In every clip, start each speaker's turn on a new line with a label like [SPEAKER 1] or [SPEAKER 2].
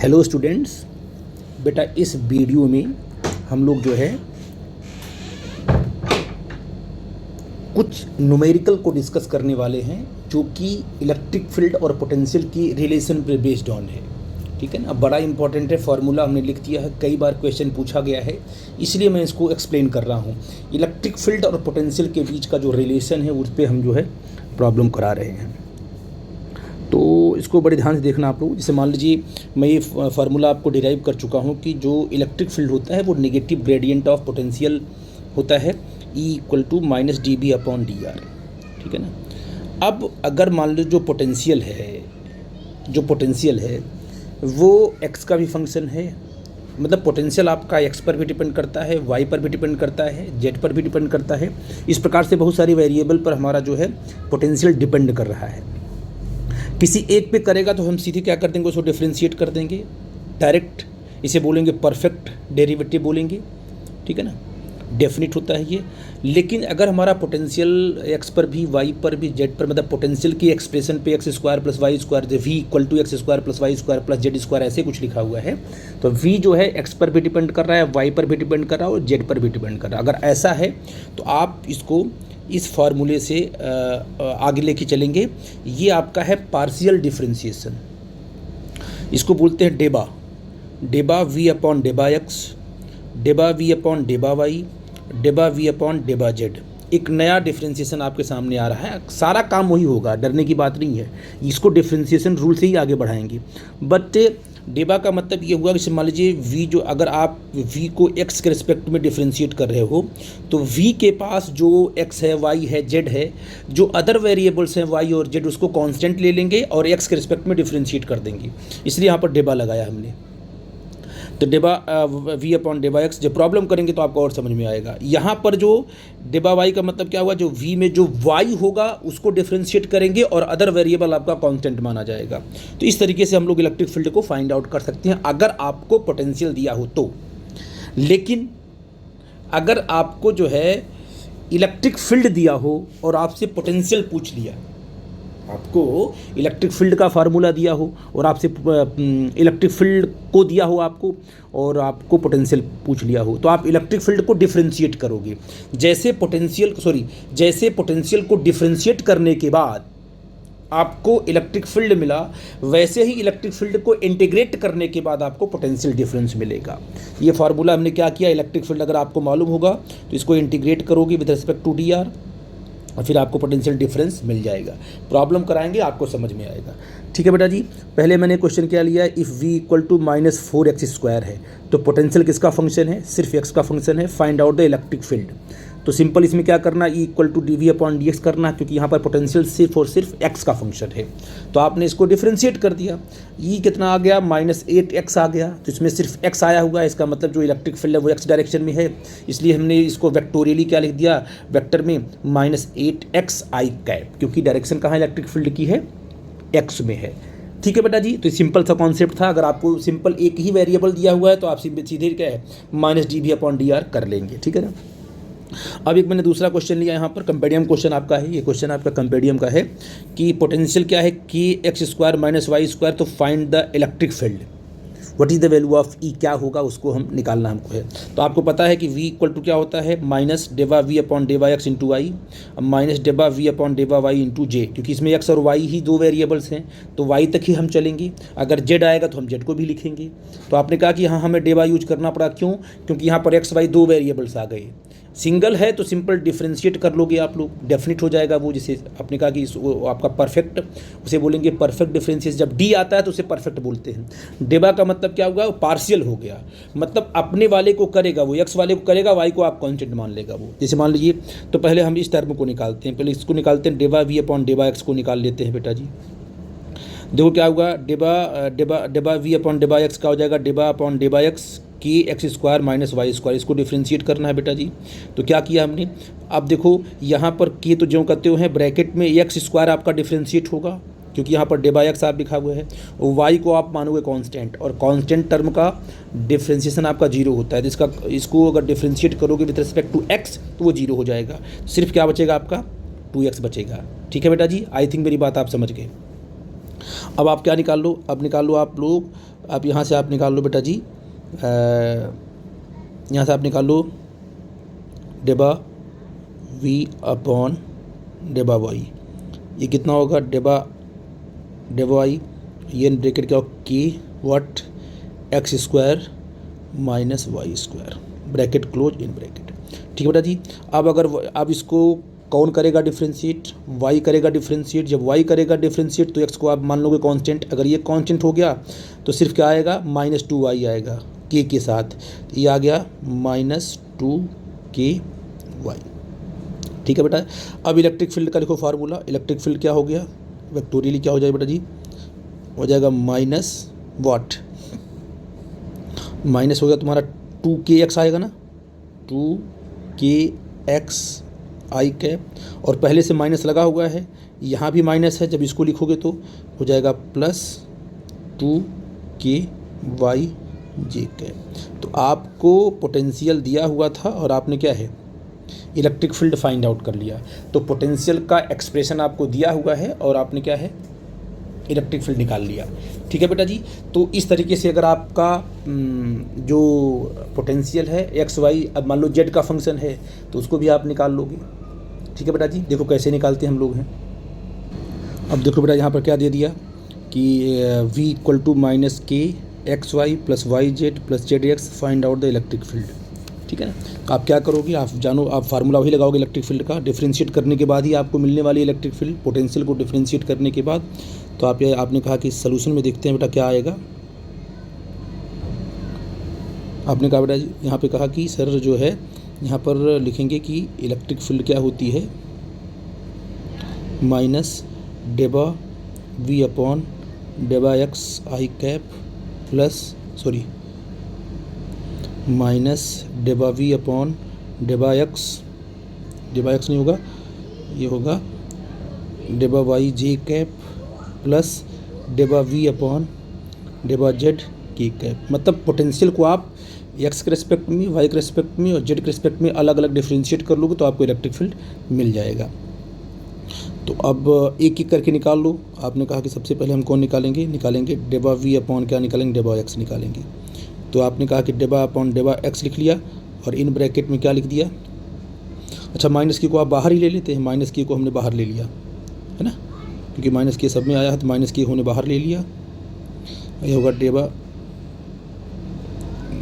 [SPEAKER 1] Hello students, बेटा इस video में हम लोग जो है कुछ न्यूमेरिकल को डिस्कस करने वाले हैं जो कि इलेक्ट्रिक फील्ड और पोटेंशियल की रिलेशन पे बेस्ड ऑन है। ठीक है ना। अब बड़ा इंपॉर्टेंट है, फार्मूला हमने लिख दिया है, कई बार क्वेश्चन पूछा गया है, इसलिए मैं इसको एक्सप्लेन कर रहा हूँ। इलेक्ट्रिक फील्ड और पोटेंशियल के बीच का जो रिलेशन है उस पर हम जो है प्रॉब्लम करा रहे हैं, तो इसको बड़े ध्यान से देखना आप लोग। जैसे मान लीजिए मैं ये फार्मूला आपको डिराइव कर चुका हूँ कि जो इलेक्ट्रिक फील्ड होता है वो नेगेटिव ग्रेडियंट ऑफ पोटेंशियल होता है, E equal to minus dB/dr। ठीक है ना। अब अगर मान लो जो पोटेंशियल है वो x का भी फंक्शन है, मतलब पोटेंशियल आपका x पर भी डिपेंड करता है, y पर भी डिपेंड करता है, z पर भी डिपेंड करता है। इस प्रकार से बहुत सारी वेरिएबल पर हमारा जो है पोटेंशियल डिपेंड कर रहा है। किसी एक पे करेगा तो हम सीधे क्या कर देंगे, उसको डिफ्रेंशिएट कर देंगे डायरेक्ट, इसे बोलेंगे परफेक्ट डेरिवेटिव बोलेंगे। ठीक है ना, डेफिनिट होता है ये। लेकिन अगर हमारा पोटेंशियल x पर भी y पर भी z पर, मतलब पोटेंशियल की एक्सप्रेशन पे x square plus Y square, v equal to X square plus Y square plus Z square ऐसे कुछ लिखा हुआ है, तो v जो है x पर भी डिपेंड कर रहा है, y पर भी डिपेंड कर रहा है और z पर भी डिपेंड कर रहा है। अगर ऐसा है तो आप इसको इस फार्मूले से आगे लेके चलेंगे। ये आपका है पार्शियल डिफरेंशिएशन, इसको बोलते हैं डेबा। डेबा v अपॉन डेबा x, डेबा v अपॉन डेबा y, डेबा v अपॉन डेबा z। एक नया डिफरेंशिएशन आपके सामने आ रहा है। सारा काम वही होगा, डरने की बात नहीं है, इसको डिफरेंशिएशन रूल से ही आगे बढ़ाएंगे। बट डेबा का मतलब ये हुआ कि मान लीजिए v जो, अगर आप v को x के रिस्पेक्ट में डिफरेंशिएट कर रहे हो तो v के पास जो x है, y है, z है, जो अदर वेरिएबल्स हैं y और z उसको कांस्टेंट ले लेंगे और x के रिस्पेक्ट में डिफरेंशिएट कर देंगे, इसलिए यहाँ पर डेबा लगाया हमने। तो डेबा v अपॉन डेबा x जब प्रॉब्लम करेंगे तो आपको और समझ में आएगा। यहाँ पर जो डेबा y का मतलब क्या हुआ, जो v में जो y होगा उसको डिफरेंशिएट करेंगे और अदर वेरिएबल आपका कांस्टेंट माना जाएगा। तो इस तरीके से हम लोग इलेक्ट्रिक फील्ड को फाइंड आउट कर सकते हैं अगर आपको पोटेंशियल दिया हो तो। लेकिन अगर आपको जो है इलेक्ट्रिक फील्ड दिया हो और आपसे पोटेंशियल पूछ लिया, आपको इलेक्ट्रिक फील्ड का फार्मूला दिया हो और आपसे इलेक्ट्रिक फील्ड को दिया हो आपको और आपको पोटेंशियल पूछ लिया हो, तो आप इलेक्ट्रिक फील्ड को डिफरेंशिएट करोगे। जैसे पोटेंशियल को डिफरेंशिएट करने के बाद आपको इलेक्ट्रिक फील्ड मिला, वैसे ही इलेक्ट्रिक फील्ड को इंटीग्रेट करने के बाद आपको पोटेंशियल डिफरेंस मिलेगा। ये फार्मूला हमने क्या किया, इलेक्ट्रिक फील्ड अगर आपको मालूम होगा तो इसको इंटीग्रेट करोगे विद रिस्पेक्ट टू dr और फिर आपको पोटेंशियल डिफरेंस मिल जाएगा। प्रॉब्लम कराएंगे आपको समझ में आएगा। ठीक है बेटा जी। पहले मैंने क्वेश्चन क्या लिया, if v equal to -4x² है तो पोटेंशियल किसका फंक्शन है, सिर्फ x का फंक्शन है। Find out the electric field. तो सिंपल इसमें क्या करना, E इक्वल टू dV/dx करना, क्योंकि यहाँ पर पोटेंशियल सिर्फ और सिर्फ x का फंक्शन है। तो आपने इसको डिफरेंशिएट कर दिया, E कितना आ गया, -8x आ गया, तो इसमें सिर्फ x आया हुआ है, इसका मतलब जो इलेक्ट्रिक फील्ड है वो x डायरेक्शन में है, इसलिए हमने इसको वेक्टोरियली क्या लिख दिया, वेक्टर में -8xi, क्योंकि डायरेक्शन कहाँ इलेक्ट्रिक फील्ड की है, x में है। ठीक है बेटा जी। तो सिंपल सा कॉन्सेप्ट था। अगर आपको सिंपल एक ही वेरिएबल दिया हुआ है तो आप सीधे क्या है -dV/dr कर लेंगे। ठीक है ना। अब एक मैंने दूसरा क्वेश्चन लिया, यहाँ पर कंपेडियम क्वेश्चन आपका है। ये क्वेश्चन आपका कंपेडियम का है कि पोटेंशियल क्या है, kx² - y², तो find the electric field, what is the value of E, क्या होगा उसको हम निकालना हमको है। तो आपको पता है कि v इक्वल टू क्या होता है, माइनस डेबा v अपॉन डेबा x इंटू आई, माइनस डेबा v अपॉन डेबा y इंटू जे, क्योंकि इसमें x और y ही दो वेरिएबल्स हैं तो y तक ही हम चलेंगे। अगर z आएगा तो हम z को भी लिखेंगे। तो आपने कहा कि यहाँ हमें डेबा यूज करना पड़ा, क्यों, क्योंकि यहाँ पर x y दो वेरिएबल्स आ गए। सिंगल है तो सिंपल डिफरेंशिएट कर लोगे आप लोग, डेफिनिट हो जाएगा वो। जिसे आपने कहा कि वो आपका परफेक्ट, उसे बोलेंगे परफेक्ट डिफरेंशिएशन। जब डी आता है तो उसे परफेक्ट बोलते हैं। डेबा का मतलब क्या हुआ, वो पार्शियल हो गया, मतलब अपने वाले को करेगा वो, एक्स वाले को करेगा, वाई को आप कांस्टेंट मान लेगा वो। जैसे मान लीजिए, तो पहले हम इस टर्म को निकालते हैं, पहले इसको निकालते हैं, डेबा v अपॉन डेबा x को निकाल लेते हैं बेटा जी। देखो क्या होगा, डेबा v अपॉन डेबा x का हो जाएगा डेबा अपॉन डेबा x kx² - y²। इसको डिफ्रेंशिएट करना है बेटा जी। तो क्या किया हमने, अब देखो यहाँ पर k तो जो करते हो हैं ब्रैकेट में x² आपका डिफ्रेंशिएट होगा, क्योंकि यहाँ पर डेबा x आप लिखा हुआ है, और y को आप मानोगे कांस्टेंट, और कांस्टेंट टर्म का डिफ्रेंशिएशन आपका 0 होता है। जिसका इसको अगर डिफ्रेंशिएट करोगे विद रिस्पेक्ट टू x तो वो 0 हो जाएगा, सिर्फ क्या बचेगा आपका 2x बचेगा। ठीक है बेटा जी, आई थिंक मेरी बात आप समझ गए। अब आप क्या निकाल लो, अब निकाल लो आप लोग, आप यहाँ से आप निकाल लो बेटा जी, यहाँ से आप निकाल लो डेबा वी अपॉन डेबा वाई। ये कितना होगा, डेबा वाई, ये ब्रैकेट क्या हो, के what X square minus Y square, bracket close in bracket. ठीक है बेटा जी। अब अगर अब इसको कौन करेगा डिफ्रेंशिएट, वाई करेगा डिफ्रेंशिएट। जब वाई करेगा डिफ्रेंशिएट तो एक्स को आप मान लोगे कांस्टेंट। अगर ये कांस्टेंट हो गया तो सिर्फ क्या आएगा, -2y आएगा के साथ। ये आ गया -2ky। ठीक है बेटा। अब इलेक्ट्रिक फील्ड का लिखो फार्मूला। इलेक्ट्रिक फील्ड क्या हो गया, वेक्टोरियली क्या हो जाएगा बेटा जी, हो जाएगा माइनस वाट, माइनस हो गया तुम्हारा 2kx आएगा ना, 2kx आई कैप, और पहले से माइनस लगा हुआ है, यहाँ भी माइनस है। जब इसको लिखोगे तो हो जाएगा +2ky जे कैप। तो आपको पोटेंशियल दिया हुआ था और आपने क्या है, इलेक्ट्रिक फील्ड फाइंड आउट कर लिया। तो पोटेंशियल का एक्सप्रेशन आपको दिया हुआ है और आपने क्या है, इलेक्ट्रिक फील्ड निकाल लिया। ठीक है बेटा जी। तो इस तरीके से अगर आपका जो पोटेंशियल है एक्स वाई, अब मान लो जेड का फंक्शन है तो उसको भी आप निकाल लोगे। ठीक है बेटा जी। देखो कैसे निकालते हैं हम लोग हैं। अब देखो बेटा यहाँ पर क्या दे दिया कि v equal to -k(xy) + yz + zx find out the electric field. ठीक है ना। तो आप क्या करोगे, आप जानो, आप फार्मूला वही लगाओगे इलेक्ट्रिक फील्ड का। डिफ्रेंशिएट करने के बाद ही आपको मिलने वाली इलेक्ट्रिक फील्ड, पोटेंशियल को डिफ्रेंशिएट करने के बाद। तो आप आपने कहा कि सोल्यूशन में देखते हैं बेटा क्या आएगा। आपने कहा बेटा यहाँ पे कहा कि सर जो है यहाँ पर लिखेंगे कि इलेक्ट्रिक फील्ड क्या होती है, माइनस डेबा वी अपॉन डेबा X I cap plus minus डेबा वी अपॉन डेबा एक्स नहीं होगा, ये होगा डेबा वाई जे कैप प्लस डेबा वी अपॉन डेबा जेड की कैप। मतलब पोटेंशियल को आप एक्स के रिस्पेक्ट में, वाई के रिस्पेक्ट में और जेड के रिस्पेक्ट में अलग अलग डिफ्रेंशिएट कर लोगे तो आपको इलेक्ट्रिक फील्ड मिल जाएगा। तो अब एक एक करके निकाल लो। आपने कहा कि सबसे पहले हम कौन निकालेंगे डेबा वी अपॉन क्या निकालेंगे, डेबा एक्स निकालेंगे। तो आपने कहा कि डेबा अपॉन डेबा एक्स लिख लिया और इन ब्रैकेट में क्या लिख दिया, अच्छा माइनस की को आप बाहर ही ले लेते हैं, माइनस की को हमने बाहर ले लिया है ना, क्योंकि माइनस की सब में आया है तो माइनस की होने बाहर ले लिया। ये होगा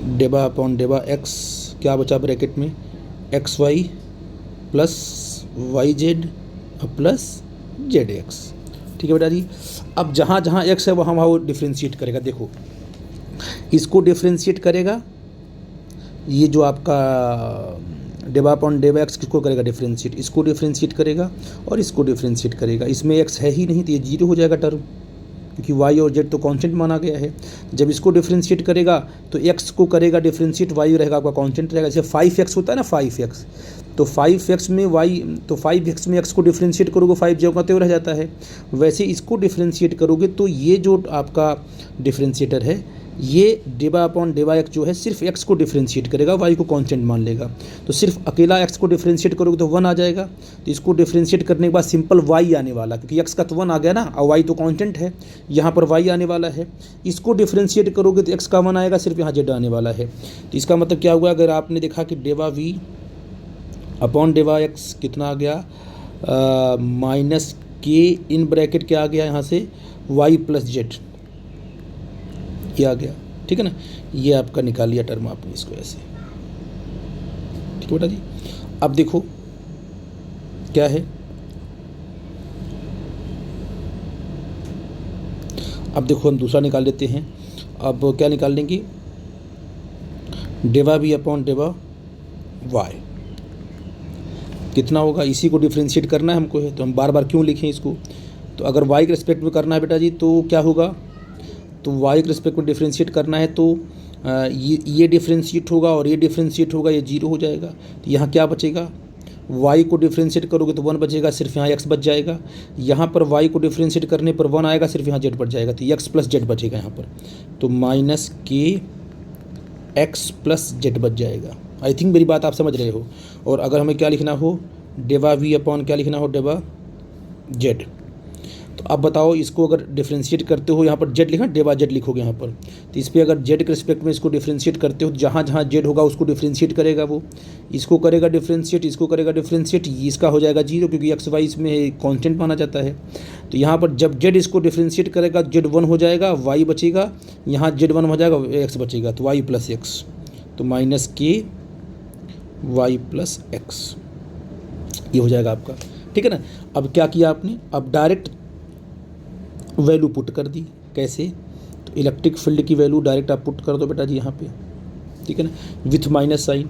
[SPEAKER 1] डेबा अपॉन डेबा एक्स, क्या बचा ब्रैकेट में, X Y plus Y Z plus Z X. ठीक है बेटा जी। अब जहाँ जहाँ एक्स है वहाँ वो डिफ्रेंशिएट करेगा। देखो इसको डिफ्रेंशिएट करेगा, ये जो आपका डेबा अपॉन डेबा एक्स किसको करेगा डिफ्रेंशिएट, इसको डिफ्रेंशिएट करेगा और इसको डिफ्रेंशिएट करेगा। इसमें एक्स है ही नहीं तो ये जीरो हो जाएगा टर्म, क्योंकि वाई और जेड तो कांस्टेंट माना गया है। जब इसको डिफ्रेंशिएट करेगा तो एक्स को करेगा डिफ्रेंशिएट, वाई रहेगा आपका कांस्टेंट रहेगा। जैसे 5x होता है ना 5x, तो 5x में वाई, तो 5x में एक्स को डिफ्रेंशिएट करोगे 5 जो का रह जाता है। वैसे इसको डिफ्रेंशिएट करोगे तो ये जो आपका डिफ्रेंशिएटर है ये डेबा अपॉन डेबा एक्स जो है सिर्फ एक्स को डिफ्रेंशिएट करेगा, वाई को कांस्टेंट मान लेगा। तो सिर्फ अकेला एक्स को डिफ्रेंशिएट करोगे तो 1 आ जाएगा। तो इसको डिफ्रेंशिएट करने के बाद सिंपल वाई आने वाला, क्योंकि एक्स का तो 1 आ गया ना और वाई तो कांस्टेंट है, यहाँ पर वाई आने वाला है। इसको डिफ्रेंशिएट करोगे तो एक्स का 1 आएगा, सिर्फ यहाँ जेड आने वाला है। तो इसका मतलब क्या हुआ, अगर आपने देखा कि डेबा वी अपॉन डेबा एक्स कितना आ गया, माइनस के इन ब्रैकेट क्या आ गया यहाँ से, वाई प्लस जेड, ये आ गया। ठीक है ना, ये आपका निकाल लिया टर्म आपने इसको ऐसे। ठीक है बेटा जी। अब देखो क्या है, अब देखो हम दूसरा निकाल लेते हैं। अब क्या निकाल लेंगे, डेबा वी अपॉन डेबा वाई कितना होगा, इसी को डिफ्रेंशिएट करना है हमको है, तो हम बार बार क्यों लिखें इसको। तो अगर वाई के रिस्पेक्ट में करना है बेटा जी तो क्या होगा, तो वाई के रिस्पेक्ट में डिफ्रेंशिएट करना है तो ये डिफ्रेंशिएट होगा और ये डिफ्रेंशिएट होगा, ये जीरो हो जाएगा। तो यहाँ क्या बचेगा, वाई को डिफ्रेंशिएट करोगे तो 1 बचेगा, सिर्फ यहाँ एक्स बच जाएगा। यहाँ पर वाई को डिफ्रेंशिएट करने पर 1 आएगा, सिर्फ यहाँ जेड बच जाएगा, तो एक्स प्लस जेड बचेगा यहाँ पर। तो माइनस के एक्स प्लस जेड बच जाएगा। आई थिंक मेरी बात आप समझ रहे हो। और अगर हमें क्या लिखना हो, डेबा वी अपॉन क्या लिखना हो, डेबा जेड, तो अब बताओ इसको अगर डिफ्रेंशिएट करते हो, यहाँ पर जेड लिखा, डे बाय जेड लिखोगे यहाँ पर, तो इस पर अगर जेड के रिस्पेक्ट में इसको डिफ्रेंशिएट करते हो, जहाँ जहाँ जेड होगा उसको डिफ्रेंशिएट करेगा वो, इसको करेगा डिफ्रेंशिएट, इसको करेगा डिफ्रेंशिएट, इसका हो जाएगा 0 क्योंकि एक्स वाई इसमें कांस्टेंट माना जाता है। तो यहाँ पर जब जेड इसको डिफ्रेंशिएट करेगा जेड 1 हो जाएगा, वाई बचेगा, यहाँ जेड 1 हो जाएगा, एक्स बचेगा, तो वाई प्लस एक्स, तो माइनस के वाई प्लस एक्स ये हो जाएगा आपका, ठीक है ना। अब क्या किया आपने, अब डायरेक्ट वैल्यू पुट कर दी, कैसे, तो इलेक्ट्रिक फील्ड की वैल्यू डायरेक्ट आप पुट कर दो बेटा जी यहाँ पे, ठीक है ना, विथ माइनस साइन,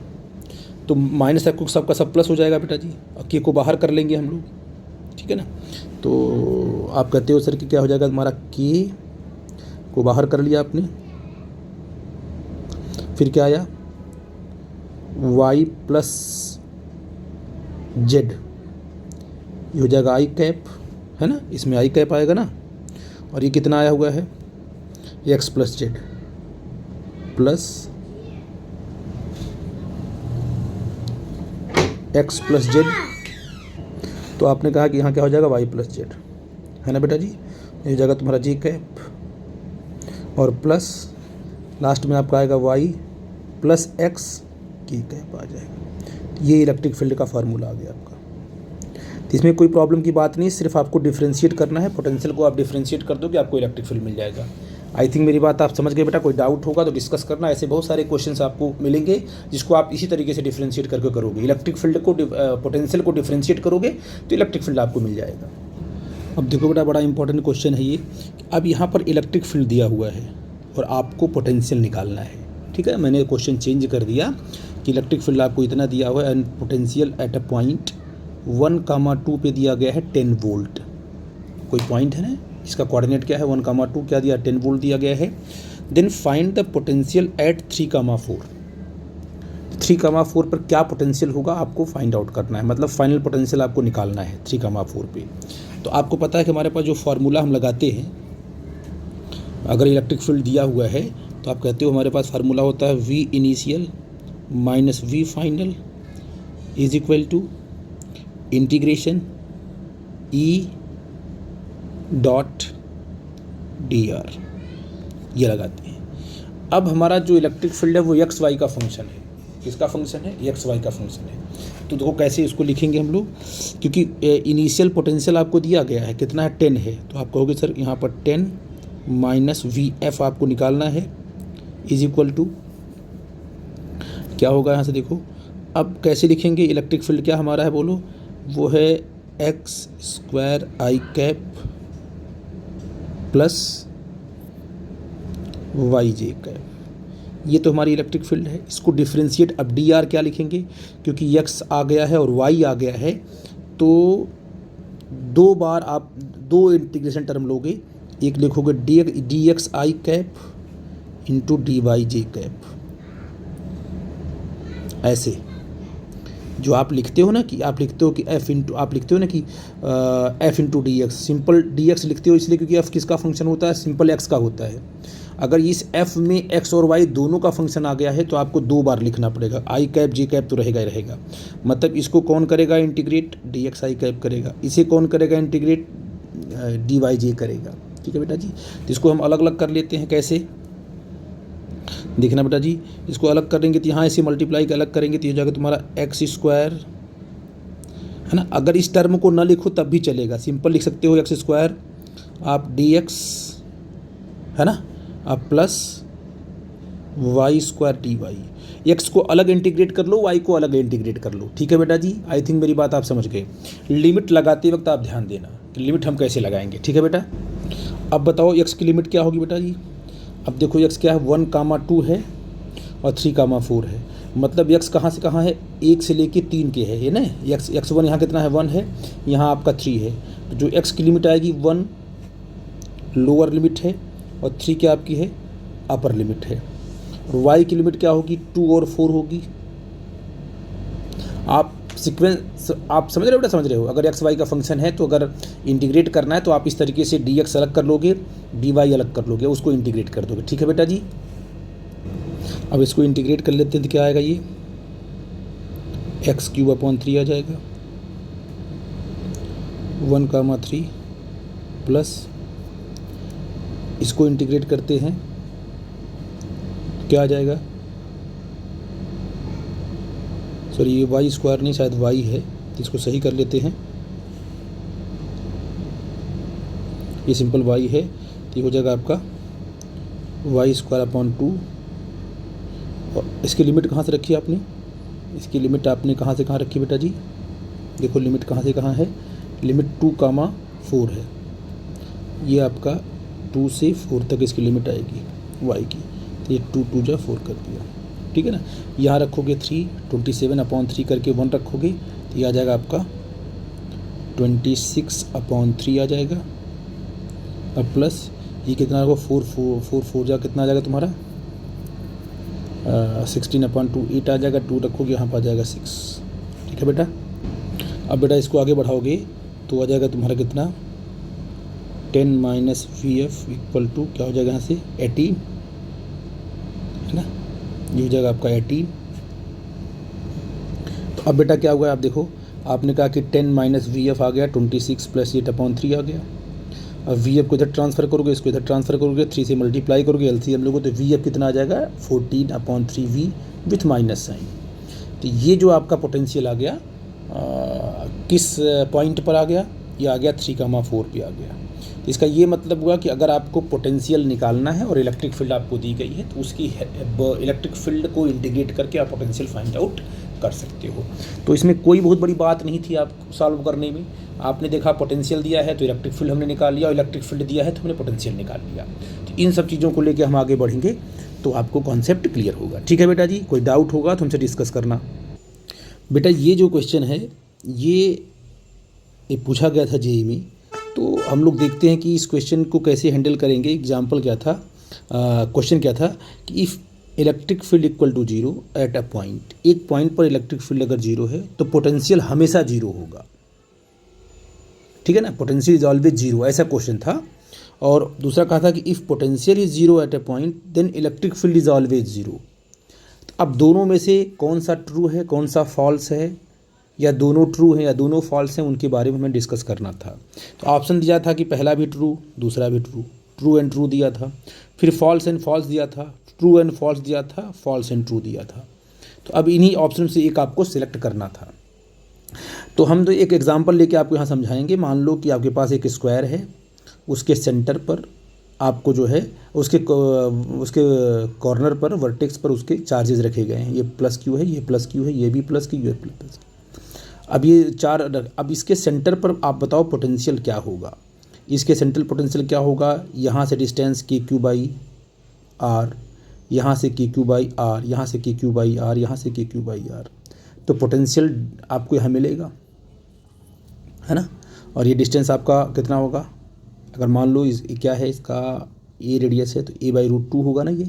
[SPEAKER 1] तो माइनस आपको सबका सब प्लस हो जाएगा बेटा जी, और के को बाहर कर लेंगे हम लोग, ठीक है ना। तो आप कहते हो सर कि क्या हो जाएगा हमारा, के को बाहर कर लिया आपने, फिर क्या आया, वाई प्लस जेड, ये हो जाएगा आई कैप, है ना, इसमें आई कैप आएगा ना, और ये कितना आया हुआ है, x plus Z plus x plus Z, तो आपने कहा कि यहाँ क्या हो जाएगा, वाई प्लस जेड, है ना बेटा जी, ये हो जाएगा तुम्हारा जी कैप, और प्लस लास्ट में आपका आएगा वाई प्लस एक्स की कैप आ जाएगा। ये इलेक्ट्रिक फील्ड का फार्मूला आ गया आपका। तो इसमें कोई प्रॉब्लम की बात नहीं, सिर्फ आपको डिफ्रेंशिएट करना है, पोटेंशियल को आप डिफ्रेंशिएट कर दो कि आपको इलेक्ट्रिक फील्ड मिल जाएगा। आई थिंक मेरी बात आप समझ गए बेटा, कोई डाउट होगा तो डिस्कस करना, ऐसे बहुत सारे क्वेश्चंस आपको मिलेंगे जिसको आप इसी तरीके से डिफ्रेंशिएट करके करोगे, इलेक्ट्रिक फील्ड को पोटेंशियल को डिफ्रेंशिएट करोगे तो इलेक्ट्रिक फील्ड आपको मिल जाएगा। अब देखो बेटा बड़ा इंपॉर्टेंट क्वेश्चन है ये, अब यहाँ पर इलेक्ट्रिक फील्ड दिया हुआ है और आपको पोटेंशियल निकालना है, ठीक है। मैंने क्वेश्चन चेंज कर दिया कि इलेक्ट्रिक फील्ड आपको इतना दिया हुआ है and potential at a point 1,2 पे दिया गया है 10 वोल्ट, कोई पॉइंट है ना, इसका कोऑर्डिनेट क्या है 1,2 क्या दिया 10 वोल्ट दिया गया है। Then find the potential at 3,4, 3,4 पर क्या पोटेंशियल होगा आपको फाइंड आउट करना है, मतलब फाइनल पोटेंशियल आपको निकालना है 3,4 पे। तो आपको पता है कि हमारे पास जो फार्मूला हम लगाते हैं, अगर इलेक्ट्रिक फील्ड दिया हुआ है तो आप कहते हो हमारे पास फार्मूला होता है V initial minus V final is equal to integration E dot dr, ये लगाते हैं। अब हमारा जो इलेक्ट्रिक फील्ड है वो एक्स वाई का फंक्शन है, किसका फंक्शन है, एक्स वाई का फंक्शन है। तो देखो कैसे इसको लिखेंगे हम लोग, क्योंकि इनिशियल पोटेंशियल आपको दिया गया है कितना है 10 है, तो आप कहोगे सर यहाँ पर 10 माइनस VF आपको निकालना है इज इक्वल टू क्या होगा, यहाँ से देखो अब कैसे लिखेंगे, इलेक्ट्रिक फील्ड क्या हमारा है बोलो, वो है एक्स स्क्वायर आई cap plus Y J cap, ये तो हमारी इलेक्ट्रिक फील्ड है। इसको डिफ्रेंशिएट, अब dr क्या लिखेंगे, क्योंकि x आ गया है और y आ गया है, तो दो बार आप दो इंटीग्रेशन टर्म लोगे, एक लिखोगे D x I cap into D Y J cap, ऐसे जो आप लिखते हो ना कि आप लिखते हो कि f इंटू, आप लिखते हो ना कि f into D x, simple D x लिखते हो इसलिए क्योंकि f किसका फंक्शन होता है, सिंपल x का होता है। अगर इस f में x और y दोनों का फंक्शन आ गया है तो आपको दो बार लिखना पड़ेगा, आई कैप जे कैप तो रहेगा ही रहेगा, मतलब इसको कौन करेगा integrate, D x I cap करेगा, इसे कौन करेगा इंटीग्रेट, डी वाई जे करेगा, ठीक है बेटा जी। तो इसको हम अलग अलग कर लेते हैं, कैसे देखना बेटा जी, इसको अलग करेंगे तो यहाँ ऐसे मल्टीप्लाई अलग करेंगे तो ये जाएगा तुम्हारा एक्स स्क्वायर, है ना। अगर इस टर्म को ना लिखो तब भी चलेगा, सिंपल लिख सकते हो एक्स स्क्वायर आप डी एक्स, है ना, आप plus Y square D Y, X को अलग इंटीग्रेट कर लो, वाई को अलग इंटीग्रेट कर लो, ठीक है बेटा जी। आई थिंक मेरी बात आप समझ गए। लिमिट लगाते वक्त आप ध्यान देना कि लिमिट हम कैसे लगाएंगे, ठीक है बेटा। अब बताओ एक्स की लिमिट क्या होगी बेटा जी, अब देखो x क्या है 1,2 है और 3,4 है, मतलब x कहाँ से कहाँ है, 1 से लेके 3 के है, ये ना, x1 यहाँ कितना है 1 है, यहाँ आपका 3 है, तो जो x की लिमिट आएगी 1 लोअर लिमिट है और 3 क्या आपकी है अपर लिमिट है, और y की लिमिट क्या होगी 2 और 4 होगी। आप सीक्वेंस आप समझ रहे हो बेटा, समझ रहे हो। अगर एक्स वाई का फंक्शन है तो अगर इंटीग्रेट करना है तो आप इस तरीके से डी एक्स अलग कर लोगे, डी वाई अलग कर लोगे, उसको इंटीग्रेट कर दोगे, ठीक है बेटा जी। अब इसको इंटीग्रेट कर लेते हैं तो क्या आएगा, ये x³ अपॉन 3 आ जाएगा, 1,3 प्लस इसको इंटीग्रेट करते हैं, क्या आ जाएगा, सॉरी ये वाई स्क्वायर नहीं शायद वाई है, तो इसको सही कर लेते हैं, ये सिंपल वाई है, तो ये हो जाएगा आपका वाई स्क्वायर अपॉन 2। और इसकी लिमिट कहाँ से रखी आपने, इसकी लिमिट आपने कहाँ से कहाँ रखी बेटा जी, देखो लिमिट कहाँ से कहाँ है, लिमिट 2,4 है, ये आपका 2 से 4 तक इसकी लिमिट आएगी y की, तो ये 2 जा 4 कर दिया, ठीक है ना। यहाँ रखोगे 3, 27/3 करके 1 रखोगे, तो ये आ जाएगा आपका 26/3 आ जाएगा। अब प्लस ये कितना होगा, 4 जा कितना आ जाएगा तुम्हारा 16/2 8 आ जाएगा, 2 रखोगे यहाँ पर आ जाएगा 6, ठीक है बेटा। अब बेटा इसको आगे बढ़ाओगे तो आ जाएगा तुम्हारा कितना 10 - VF इक्वल टू क्या हो जाएगा यहाँ से 18, है ना, ये हो जाएगा आपका 18। तो अब बेटा क्या हुआ आप देखो, आपने कहा कि 10 - VF आ गया 26 + 8/3 आ गया। अब VF को इधर ट्रांसफ़र करोगे, इसको इधर ट्रांसफ़र करोगे, 3 से मल्टीप्लाई करोगे LCM लोगों, तो VF कितना आ जाएगा 14/3V विथ माइनस साइन। तो ये जो आपका पोटेंशियल आ गया किस पॉइंट पर आ गया, ये आ गया 3,4 पे आ गया। तो इसका ये मतलब हुआ कि अगर आपको पोटेंशियल निकालना है और इलेक्ट्रिक फील्ड आपको दी गई है, तो उसकी इलेक्ट्रिक फील्ड को इंटीग्रेट करके आप पोटेंशियल फाइंड आउट कर सकते हो। तो इसमें कोई बहुत बड़ी बात नहीं थी आपको सॉल्व करने में, आपने देखा पोटेंशियल दिया है तो इलेक्ट्रिक फील्ड हमने निकाल लिया, और इलेक्ट्रिक फील्ड दिया है तो हमने पोटेंशियल निकाल लिया। तो इन सब चीज़ों को लेकर हम आगे बढ़ेंगे तो आपको कॉन्सेप्ट क्लियर होगा, ठीक है बेटा जी। कोई डाउट होगा तो हमसे डिस्कस करना। बेटा ये जो क्वेश्चन है ये पूछा गया था जेईई में, तो हम लोग देखते हैं कि इस क्वेश्चन को कैसे हैंडल करेंगे। एग्जाम्पल क्या था, क्वेश्चन क्या था कि if electric field equal to 0 at a point, एक पॉइंट पर इलेक्ट्रिक फील्ड अगर 0 है तो पोटेंशियल हमेशा 0 होगा, ठीक है ना, पोटेंशियल इज ऑलवेज 0, ऐसा क्वेश्चन था। और दूसरा कहा था कि if potential is 0 at a point then electric field is always 0। अब दोनों में से कौन सा ट्रू है कौन सा फॉल्स है, या दोनों ट्रू हैं या दोनों फॉल्स हैं, उनके बारे में हमें डिस्कस करना था। तो ऑप्शन दिया था कि पहला भी ट्रू दूसरा भी ट्रू, ट्रू एंड ट्रू दिया था, फिर फॉल्स एंड फॉल्स दिया था, ट्रू एंड फॉल्स दिया था, फॉल्स एंड ट्रू दिया था। तो अब इन्हीं ऑप्शन से एक आपको सिलेक्ट करना था। तो हम तो एक एग्जांपल लेके आपको यहाँ समझाएंगे। मान लो कि आपके पास एक स्क्वायर है, उसके सेंटर पर आपको जो है उसके कॉर्नर पर वर्टेक्स पर उसके चार्जेस रखे गए हैं, ये प्लस क्यू है, ये प्लस क्यू है, ये भी प्लस क्यू, ये प्लस। अब ये चार, अब इसके सेंटर पर आप बताओ पोटेंशियल क्या होगा। इसके सेंट्रल पोटेंशियल क्या होगा, यहाँ से डिस्टेंस KQ/R, यहाँ से KQ/R, यहाँ से KQ/R, यहाँ से KQ/R, तो पोटेंशियल आपको यहाँ मिलेगा, है ना। और ये डिस्टेंस आपका कितना होगा, अगर मान लो क्या है इसका A रेडियस है तो A/√2 होगा ना ये।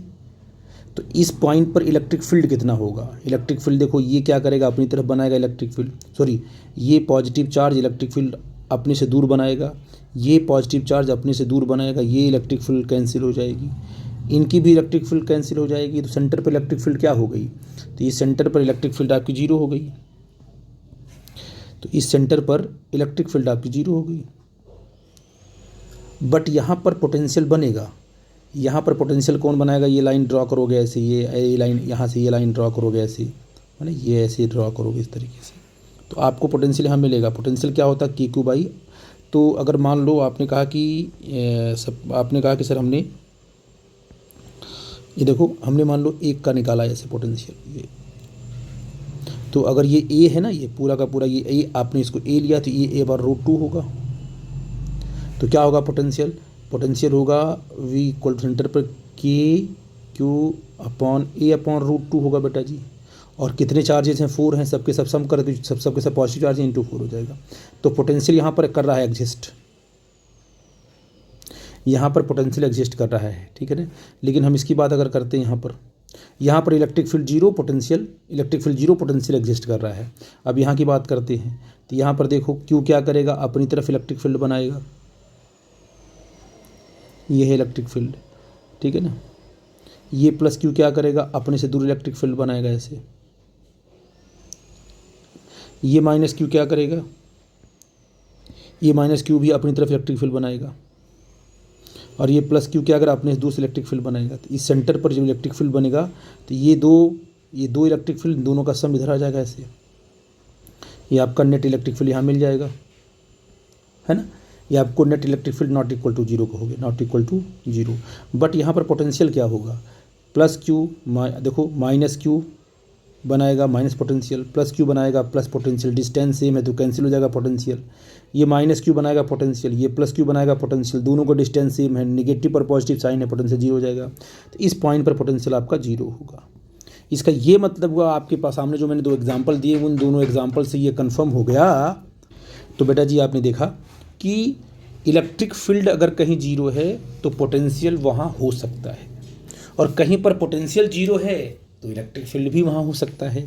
[SPEAKER 1] तो इस पॉइंट पर इलेक्ट्रिक फील्ड कितना होगा, इलेक्ट्रिक फील्ड देखो ये क्या करेगा, अपनी तरफ बनाएगा इलेक्ट्रिक फील्ड, सॉरी ये पॉजिटिव चार्ज इलेक्ट्रिक फील्ड अपने से दूर बनाएगा, ये पॉजिटिव चार्ज अपने से दूर बनाएगा, ये इलेक्ट्रिक फील्ड कैंसिल हो जाएगी, इनकी भी इलेक्ट्रिक फील्ड कैंसिल हो जाएगी। तो सेंटर पर इलेक्ट्रिक फील्ड क्या हो गई, तो ये सेंटर पर इलेक्ट्रिक फील्ड आपकी 0 हो गई। तो इस सेंटर पर इलेक्ट्रिक फील्ड आपकी 0 हो गई, बट यहाँ पर पोटेंशियल बनेगा। यहाँ पर पोटेंशियल कौन बनाएगा, ये लाइन ड्रॉ करोगे ऐसे, ये लाइन यहाँ से ये लाइन ड्रॉ करोगे ऐसे, है ना, ये ऐसे ड्रॉ करोगे इस तरीके से, तो आपको पोटेंशियल यहाँ मिलेगा। पोटेंशियल क्या होता है KQ/। तो अगर मान लो आपने कहा कि सर हमने ये देखो हमने मान लो 1 का निकाला ऐसे पोटेंशियल, ये तो अगर ये A है ना, ये पूरा का पूरा ये A, आपने इसको A लिया तो ये A/√2 होगा। तो क्या होगा पोटेंशियल होगा V इक्वल सेंटर पर KQ/A/√2 होगा बेटा जी। और कितने चार्जेस हैं, 4 हैं, सबके सब सम कर दो, सबके सब पॉजिटिव चार्ज हैं, × 4 हो जाएगा। तो पोटेंशियल यहाँ पर कर रहा है एग्जिस्ट, यहाँ पर पोटेंशियल एग्जिस्ट कर रहा है, ठीक है ना। लेकिन हम इसकी बात अगर करते हैं यहाँ पर electric field 0 potential, electric field 0 potential exist कर रहा है। अब यहाँ की बात करते हैं तो यहाँ पर देखो Q क्या करेगा, अपनी तरफ इलेक्ट्रिक फील्ड बनाएगा, ये है इलेक्ट्रिक फील्ड, ठीक है ना। ये प्लस Q क्या करेगा, अपने से दूर इलेक्ट्रिक फील्ड बनाएगा ऐसे। ये माइनस Q क्या करेगा, ये माइनस Q भी अपनी तरफ इलेक्ट्रिक फील्ड बनाएगा। और ये प्लस क्यू क्या, अगर आपने दूसरा इलेक्ट्रिक फील्ड बनाएगा तो इस सेंटर पर जब इलेक्ट्रिक फील्ड बनेगा तो ये दो इलेक्ट्रिक फील्ड दोनों का सम इधर आ जाएगा ऐसे, ये आपका नेट इलेक्ट्रिक फील्ड यहाँ मिल जाएगा, है ना। ये आपको net electric field not equal to zero कहोगे, not equal to zero. But यहाँ पर पोटेंशियल क्या होगा, प्लस क्यू देखो माइनस क्यू बनाएगा माइनस पोटेंशियल, प्लस क्यू बनाएगा प्लस पोटेंशियल, डिस्टेंस सेम है तो कैंसिल हो जाएगा पोटेंशियल। ये माइनस क्यू बनाएगा पोटेंशियल, ये प्लस क्यू बनाएगा पोटेंशियल, दोनों का डिस्टेंस सेम है, नेगेटिव पर पॉजिटिव साइन है, पोटेंशियल जीरो हो जाएगा। तो इस पॉइंट पर पोटेंशियल आपका जीरो होगा। इसका ये मतलब हुआ आपके पास सामने जो मैंने दो एग्जाम्पल दिए उन दोनों एग्जाम्पल से ये कन्फर्म हो गया। तो बेटा जी आपने देखा कि इलेक्ट्रिक फील्ड अगर कहीं जीरो है तो पोटेंशियल वहाँ हो सकता है, और कहीं पर पोटेंशियल जीरो है तो इलेक्ट्रिक फील्ड भी वहाँ हो सकता है।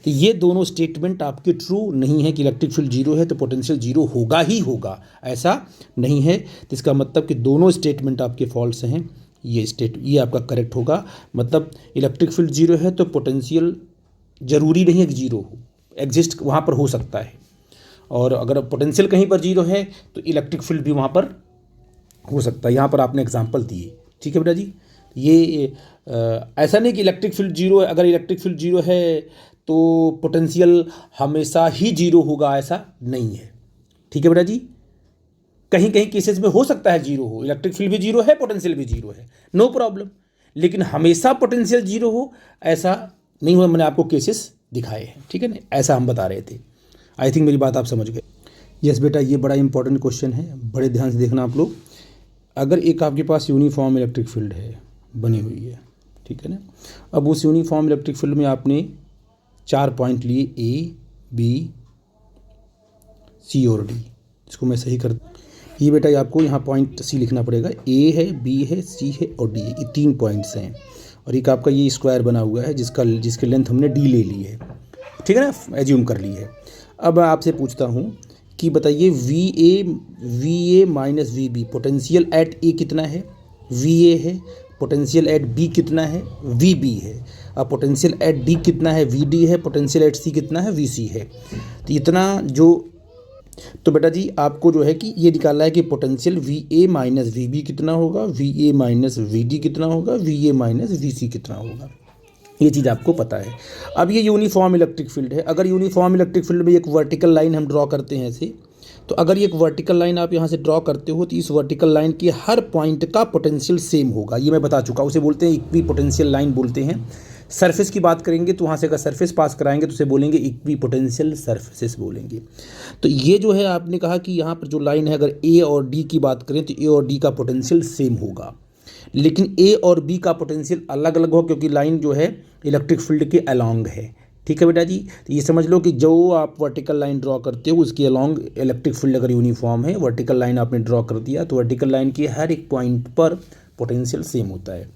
[SPEAKER 1] तो ये दोनों स्टेटमेंट आपके ट्रू नहीं है कि इलेक्ट्रिक फील्ड जीरो है तो पोटेंशियल जीरो होगा ही होगा, ऐसा नहीं है। तो इसका मतलब कि दोनों स्टेटमेंट आपके फॉल्स हैं। ये आपका करेक्ट होगा। मतलब इलेक्ट्रिक फील्ड जीरो है तो पोटेंशियल ज़रूरी नहीं है कि जीरो हो, एग्जिस्ट वहाँ पर हो सकता है। और अगर पोटेंशियल कहीं पर जीरो है तो इलेक्ट्रिक फील्ड भी वहाँ पर हो सकता है। यहाँ पर आपने एग्जांपल दिए, ठीक है बेटा जी। ये ऐसा नहीं कि इलेक्ट्रिक फील्ड जीरो है, अगर इलेक्ट्रिक फील्ड जीरो है तो पोटेंशियल हमेशा ही जीरो होगा, ऐसा नहीं है, ठीक है बेटा जी। कहीं कहीं केसेस में हो सकता है जीरो हो, इलेक्ट्रिक फील्ड भी जीरो है पोटेंशियल भी जीरो है, नो प्रॉब्लम। लेकिन हमेशा पोटेंशियल जीरो हो ऐसा नहीं हुआ, मैंने आपको केसेस दिखाए हैं, ठीक है ना, ऐसा हम बता रहे थे। आई थिंक मेरी बात आप समझ गए। यस बेटा, ये बड़ा इंपॉर्टेंट क्वेश्चन है, बड़े ध्यान से देखना आप लोग। अगर एक आपके पास यूनिफॉर्म इलेक्ट्रिक फील्ड है बनी हुई है, ठीक है ना। अब उस यूनिफॉर्म इलेक्ट्रिक फील्ड में आपने 4 पॉइंट लिए ए बी सी और डी, इसको मैं सही कर ये बेटा ये आपको यहाँ पॉइंट सी लिखना पड़ेगा। ए है, बी है, सी है और डी है, ये 3 पॉइंट्स हैं। और एक आपका ये स्क्वायर बना हुआ है जिसकी लेंथ हमने डी ले ली है, ठीक है ना, एज्यूम कर ली है। अब मैं आपसे पूछता हूँ कि बताइए V A minus V B, potential at A कितना है, वी ए है। पोटेंशियल एट बी कितना है, वी बी है। अब पोटेंशियल एट डी कितना है, वी डी है। पोटेंशियल एट सी कितना है, वी सी है। तो इतना तो बेटा जी आपको जो है कि ये निकालना है कि potential V A minus V B कितना होगा, V A minus V D कितना होगा, V A minus V C कितना होगा। ये चीज़ आपको पता है। अब ये यूनिफॉर्म इलेक्ट्रिक फील्ड है। अगर यूनिफॉर्म इलेक्ट्रिक फील्ड में एक वर्टिकल लाइन हम ड्रॉ करते हैं ऐसे, तो अगर ये एक वर्टिकल लाइन आप यहाँ से ड्रॉ करते हो तो इस वर्टिकल लाइन के हर पॉइंट का पोटेंशियल सेम होगा। ये मैं बता चुका हूँ, उसे बोलते हैं इक्वी पोटेंशियल लाइन बोलते हैं। सरफेस की बात करेंगे तो वहाँ से अगर सरफेस पास कराएंगे तो उसे बोलेंगे इक्वी पोटेंशियल सरफेसेस बोलेंगे। तो ये जो है आपने कहा कि यहाँ पर जो लाइन है अगर ए और डी की बात करें तो ए और डी का पोटेंशियल सेम होगा, लेकिन ए और बी का पोटेंशियल अलग अलग हो क्योंकि लाइन जो है इलेक्ट्रिक फील्ड के अलॉन्ग है, ठीक है बेटा जी। तो ये समझ लो कि जो आप वर्टिकल लाइन ड्रॉ करते हो उसके अलॉन्ग इलेक्ट्रिक फील्ड अगर यूनिफॉर्म है, वर्टिकल लाइन आपने ड्रॉ कर दिया तो वर्टिकल लाइन के हर एक पॉइंट पर पोटेंशियल सेम होता है।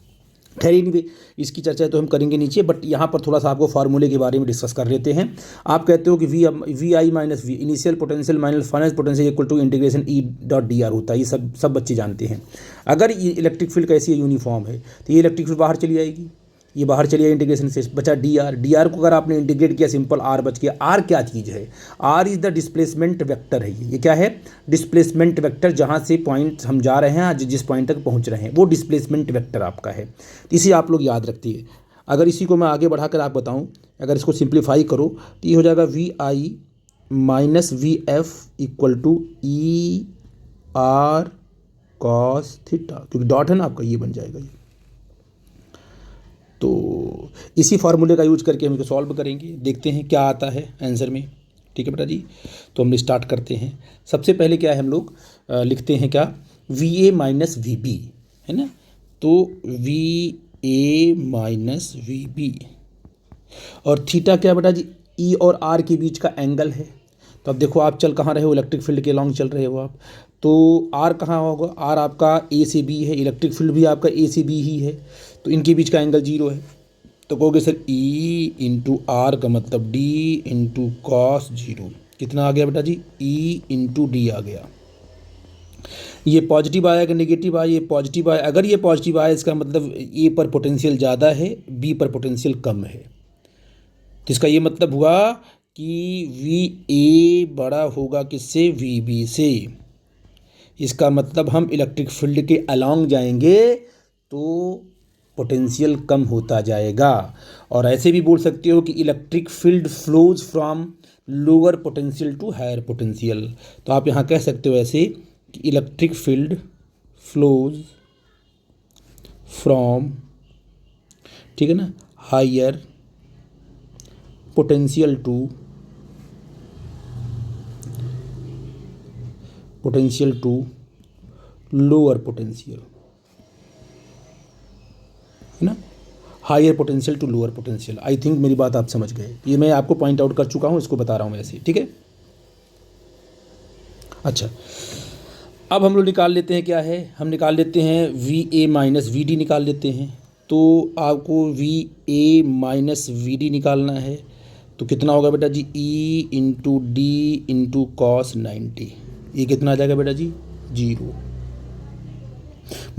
[SPEAKER 1] खैर एनीवे इसकी चर्चा तो हम करेंगे नीचे, बट यहाँ पर थोड़ा सा आपको फार्मूले के बारे में डिस्कस कर लेते हैं। आप कहते हो कि V I minus V initial potential minus final potential equal to integration E dot D R होता है। ये सब बच्चे जानते हैं। अगर ये इलेक्ट्रिक फील्ड कैसी है, यूनिफॉर्म है, तो ये इलेक्ट्रिक फील्ड बाहर चली जाएगी, ये बाहर चली जाए इंटीग्रेशन से, बचा डी आर को अगर आपने इंटीग्रेट किया सिंपल आर बच गया। आर क्या चीज़ है, R is the displacement vector है। ये क्या है, डिस्प्लेसमेंट वेक्टर, जहाँ से पॉइंट हम जा रहे हैं जिस पॉइंट तक पहुँच रहे हैं वो डिस्प्लेसमेंट वेक्टर आपका है। इसे आप लोग याद रखिए। अगर इसी को मैं आगे बढ़ाकर आप बताऊँ, अगर इसको सिंप्लीफाई करो तो ये हो जाएगा V I minus V F equal to E R cos theta, क्योंकि डॉट है ना आपका, ये बन जाएगा ये। तो इसी फार्मूले का यूज करके हम इसको सॉल्व करेंगे, देखते हैं क्या आता है आंसर में, ठीक है बेटा जी। तो हम स्टार्ट करते हैं। सबसे पहले क्या है, हम लोग लिखते हैं क्या, V A minus V B, है ना। तो V A minus V B और थीटा क्या बेटा जी, ई और आर के बीच का एंगल है। तो अब देखो आप चल कहाँ रहे हो, इलेक्ट्रिक फील्ड के लॉन्ग चल रहे हो आप, तो आर कहाँ होगा, आर आपका ए से बी है, इलेक्ट्रिक फील्ड भी आपका ए से बी ही है, तो इनके बीच का एंगल 0 है। तो कहोगे सर ई इंटू आर का मतलब डी इंटू कॉस 0, कितना आ गया बेटा जी, ई इंटू डी आ गया। ये पॉजिटिव आया कि नेगेटिव आया, ये पॉजिटिव आया। अगर ये पॉजिटिव आया इसका मतलब ए पर पोटेंशियल ज़्यादा है, बी पर पोटेंशियल कम है। तो इसका ये मतलब हुआ कि वी ए बड़ा होगा किससे, वी बी से। इसका मतलब हम इलेक्ट्रिक फील्ड के अलॉन्ग जाएंगे तो पोटेंशियल कम होता जाएगा। और ऐसे भी बोल सकते हो कि electric field flows from lower potential to higher potential. तो आप यहाँ कह सकते हो ऐसे कि इलेक्ट्रिक फील्ड फ्लोज फ्रॉम, ठीक है ना, higher potential to lower potential, है ना, higher potential to lower potential. I think मेरी बात आप समझ गए। ये मैं आपको पॉइंट आउट कर चुका हूँ, इसको बता रहा हूँ ऐसे, ठीक है। अच्छा, अब हम लोग निकाल लेते हैं, क्या है, हम निकाल लेते हैं V A minus V D निकाल लेते हैं। तो आपको V A minus V D निकालना है, तो कितना होगा बेटा जी, E into D into cos 90। ये कितना आ जाएगा बेटा जी, 0।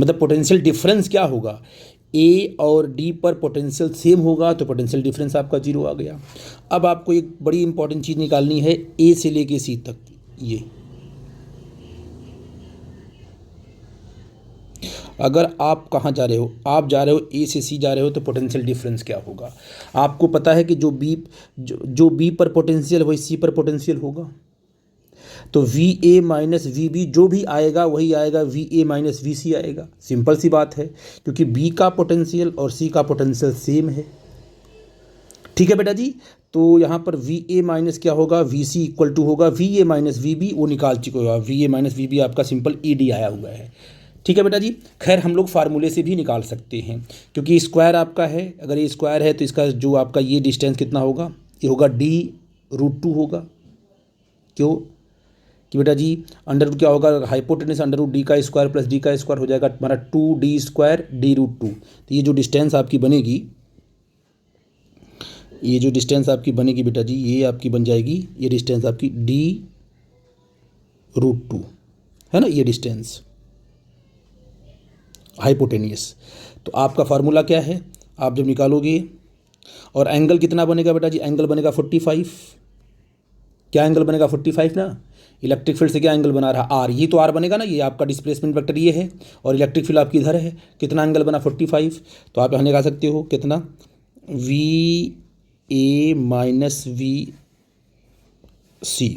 [SPEAKER 1] मतलब पोटेंशियल डिफरेंस क्या होगा, ए और डी पर पोटेंशियल सेम होगा तो पोटेंशियल डिफरेंस आपका 0 आ गया। अब आपको एक बड़ी इंपॉर्टेंट चीज़ निकालनी है, ए से लेके सी तक। ये अगर आप कहाँ जा रहे हो, आप जा रहे हो ए से सी जा रहे हो, तो पोटेंशियल डिफरेंस क्या होगा। आपको पता है कि जो बी पर पोटेंशियल वही सी पर पोटेंशियल होगा। तो V A minus V B जो भी आएगा वही आएगा, V A minus V C आएगा। सिंपल सी बात है, क्योंकि बी का पोटेंशियल और सी का पोटेंशियल सेम है। ठीक है बेटा जी। तो यहाँ पर वी ए माइनस क्या होगा, वी सी इक्वल टू होगा V A minus V B, वो निकाल चुके हो आप। V A minus V B आपका सिंपल ई डी आया हुआ है। ठीक है बेटा जी। खैर हम लोग फार्मूले से भी निकाल सकते हैं, क्योंकि स्क्वायर आपका है। अगर ये स्क्वायर है तो इसका जो आपका ये डिस्टेंस कितना होगा, ये होगा d√2 होगा। क्यों कि बेटा जी अंडर रूट क्या होगा, हाइपोटेनस अंडर रूट डी का स्क्वायर प्लस डी का स्क्वायर हो जाएगा हमारा 2d² d√2। तो ये जो डिस्टेंस आपकी बनेगी, ये जो डिस्टेंस आपकी बनेगी बेटा जी, ये आपकी बन जाएगी, ये डिस्टेंस आपकी d√2 है ना, ये डिस्टेंस हाइपोटेनियस। तो आपका फार्मूला क्या है, आप जब निकालोगे, और एंगल कितना बनेगा बेटा जी, एंगल बनेगा 45। क्या एंगल बनेगा 45 ना। इलेक्ट्रिक फील्ड से क्या एंगल बना रहा, आर, ये तो आर बनेगा ना, ये आपका डिस्प्लेसमेंट वेक्टर ये है, और इलेक्ट्रिक फील्ड आपकी इधर है। कितना एंगल बना 45। तो आप यहाँ निकाल सकते हो कितना, V A minus V C.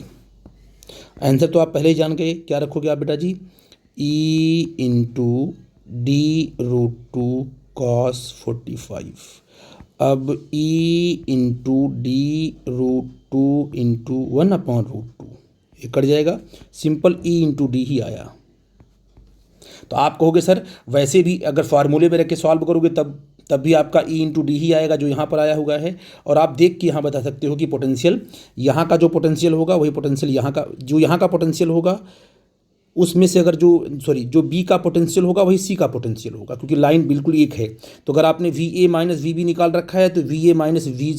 [SPEAKER 1] Answer तो आप पहले ही जान गए, क्या रखोगे आप बेटा जी, ई इंटू d√2 cos 45। अब e इंटू d√2 इंटू 1/√2, ये कट जाएगा, सिंपल e इंटू डी ही आया। तो आप कहोगे सर वैसे भी अगर फार्मूले में रख के सॉल्व करोगे तब भी आपका e इंटू डी ही आएगा, जो यहाँ पर आया हुआ है। और आप देख के यहाँ बता सकते हो कि पोटेंशियल यहाँ का जो पोटेंशियल होगा वही पोटेंशियल यहाँ का, जो यहाँ का पोटेंशियल होगा उसमें से अगर जो बी का पोटेंशियल होगा वही सी का पोटेंशियल होगा, क्योंकि लाइन बिल्कुल एक है। तो अगर आपने V A minus V B निकाल रखा है तो V A minus V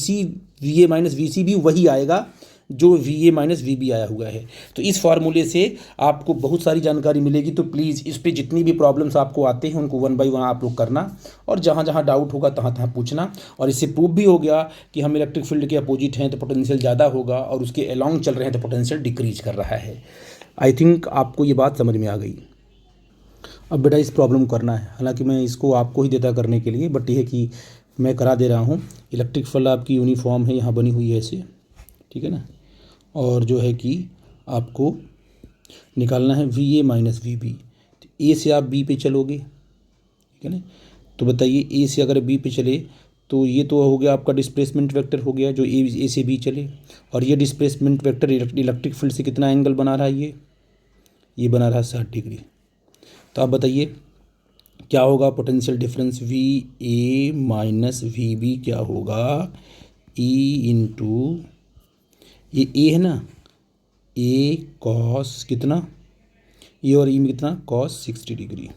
[SPEAKER 1] C भी वही आएगा जो V A minus V B आया हुआ है। तो इस फार्मूले से आपको बहुत सारी जानकारी मिलेगी। तो प्लीज़ इस पर जितनी भी प्रॉब्लम्स आपको आते हैं उनको 1 बाय 1 आप लोग करना, और जहाँ जहाँ डाउट होगा तहाँ तहाँ पूछना। और इससे प्रूव भी हो गया कि हम इलेक्ट्रिक फील्ड के अपोजिट हैं तो पोटेंशियल ज़्यादा होगा, और उसके अलॉन्ग चल रहे हैं तो पोटेंशियल डिक्रीज कर रहा है। आई थिंक आपको ये बात समझ में आ गई। अब बेटा इस प्रॉब्लम को करना है, हालांकि मैं इसको आपको ही देता करने के लिए, बट ये है कि मैं करा दे रहा हूँ। इलेक्ट्रिक फील्ड आपकी यूनिफॉर्म है, यहाँ बनी हुई है ऐसे, ठीक है ना। और जो है कि आपको निकालना है V A minus V B. तो ए से आप बी पे चलोगे, ठीक है ना। तो बताइए ए से अगर बी पे चले तो ये तो हो गया आपका डिस्प्लेसमेंट वेक्टर हो गया जो ए से बी चले, और ये डिस्प्लेसमेंट वेक्टर इलेक्ट्रिक फील्ड से कितना एंगल बना रहा है, ये बना रहा है 60 डिग्री। तो आप बताइए क्या होगा potential difference, V A minus V B क्या होगा, ई इंटू ये ए है ना, ए कॉस कितना, ये और ई में कितना कॉस 60 डिग्री।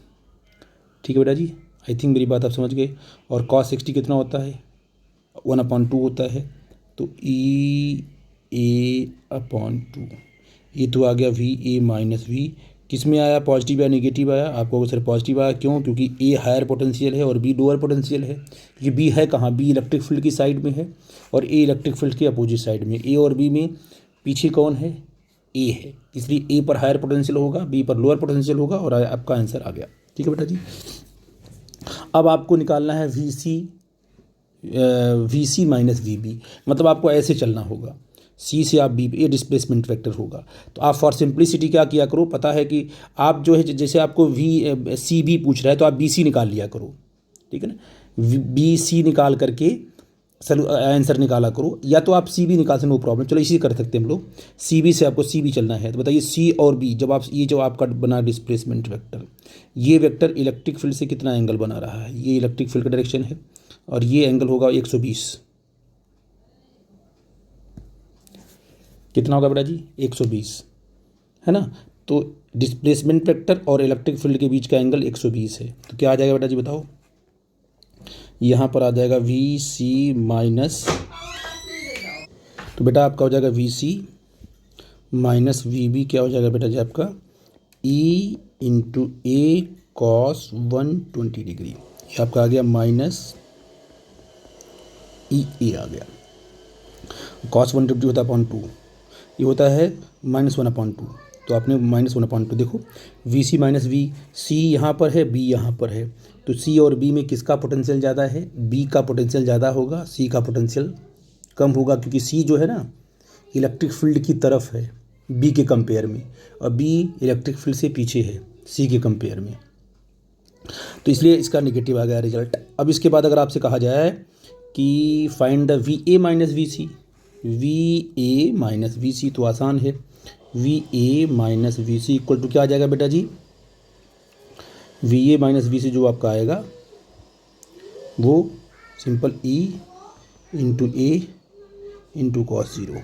[SPEAKER 1] ठीक है बेटा जी, आई थिंक मेरी बात आप समझ गए। और cos 60 कितना होता है, 1/2 होता है। तो ई ए अपॉन 2, ये तो आ गया वी ए माइनस वी, किस में आया, पॉजिटिव या नेगेटिव आया। आपको सर पॉजिटिव आया, क्यों, क्योंकि ए हायर पोटेंशियल है और बी लोअर पोटेंशियल है। क्योंकि बी है कहाँ, बी इलेक्ट्रिक फील्ड की साइड में है और ए इलेक्ट्रिक फील्ड के अपोजिट साइड में। ए और बी में पीछे कौन है, ए है, इसलिए ए पर हायर पोटेंशियल होगा, बी पर लोअर पोटेंशियल होगा और आपका आंसर आ गया। ठीक है बेटा जी। अब आपको निकालना है V C minus V B, मतलब आपको ऐसे चलना होगा, सी से आप बी, ये डिस्प्लेसमेंट वेक्टर होगा। तो आप फॉर सिंप्लिसिटी क्या किया करो, पता है कि आप जो है जैसे आपको वी सी बी पूछ रहा है तो आप बी सी निकाल लिया करो, ठीक है ना, बी सी निकाल करके आंसर निकाला करो, या तो आप सी बी निकाल सकते, नो प्रॉब्लम, चलो इसी कर सकते हैं हम लोग। सी बी से आपको सी बी चलना है, तो बताइए सी और बी, जब आप ये जो आपका बना डिस्प्लेसमेंट वेक्टर, ये वेक्टर इलेक्ट्रिक फील्ड से कितना एंगल बना रहा है, ये इलेक्ट्रिक फील्ड का डायरेक्शन है और ये एंगल होगा 120, कितना होगा बेटा जी 120, है ना। तो डिस्प्लेसमेंट वेक्टर और इलेक्ट्रिक फील्ड के बीच का एंगल 120 है, तो क्या आ जाएगा बेटा जी बताओ, यहाँ पर आ जाएगा वी सी माइनस, तो बेटा आपका हो जाएगा V C minus V B, क्या हो जाएगा बेटा जी आपका E into A cos 120 degree, ये आपका आ गया माइनस ई ए आ गया, कॉस 120 होता है अपॉन 2, ये होता है -1/2, तो आपने -1/2 देखो, वी सी माइनस वी, सी यहाँ पर है, बी यहाँ पर है, तो सी और बी में किसका पोटेंशियल ज़्यादा है, बी का पोटेंशियल ज़्यादा होगा, सी का पोटेंशियल कम होगा, क्योंकि सी जो है ना इलेक्ट्रिक फील्ड की तरफ है बी के कंपेयर में, और बी इलेक्ट्रिक फील्ड से पीछे है सी के कंपेयर में, तो इसलिए इसका निगेटिव आ गया रिजल्ट। अब इसके बाद अगर आपसे कहा जाए कि find the V A minus V C, V A minus V C तो आसान है, V A minus V C equal to क्या आ जाएगा बेटा जी, V A minus V C जो आपका आएगा वो simple E into A into cos 0,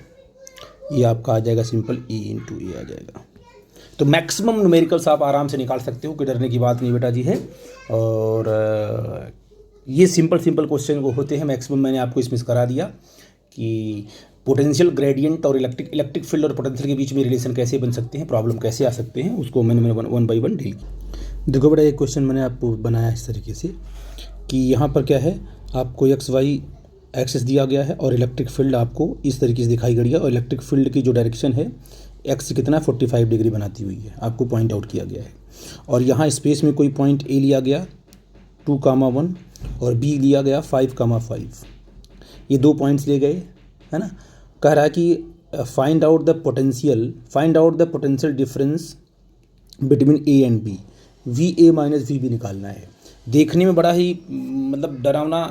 [SPEAKER 1] ये आपका आ जाएगा सिंपल ई इंटू ए आ जाएगा। तो मैक्सिमम न्यूमेरिकल्स आप आराम से निकाल सकते हो, कोई डरने की बात नहीं बेटा जी है। और ये सिंपल क्वेश्चन वो होते हैं, मैक्सिमम मैंने आपको इसमें करा दिया कि पोटेंशियल ग्रेडियंट और इलेक्ट्रिक फील्ड और पोटेंशियल के बीच में रिलेशन कैसे बन सकते हैं, प्रॉब्लम कैसे आ सकते हैं, उसको मैंने 1 बाई 1 डील किया। देखो बेटा एक क्वेश्चन मैंने आपको बनाया इस तरीके से कि यहाँ पर क्या है, आपको एक्स वाई एक्सेस दिया गया है और इलेक्ट्रिक फील्ड आपको इस तरीके से दिखाई गई है, और इलेक्ट्रिक फील्ड की जो डायरेक्शन है एक्स कितना 45 डिग्री बनाती हुई है, आपको पॉइंट आउट किया गया है। और यहाँ स्पेस में कोई पॉइंट ए लिया गया 2,1 और बी लिया गया 5,5, ये 2 पॉइंट्स ले गए, है ना। कह रहा है कि find out the potential difference between A and B, V A minus V B निकालना है। देखने में बड़ा ही मतलब डरावना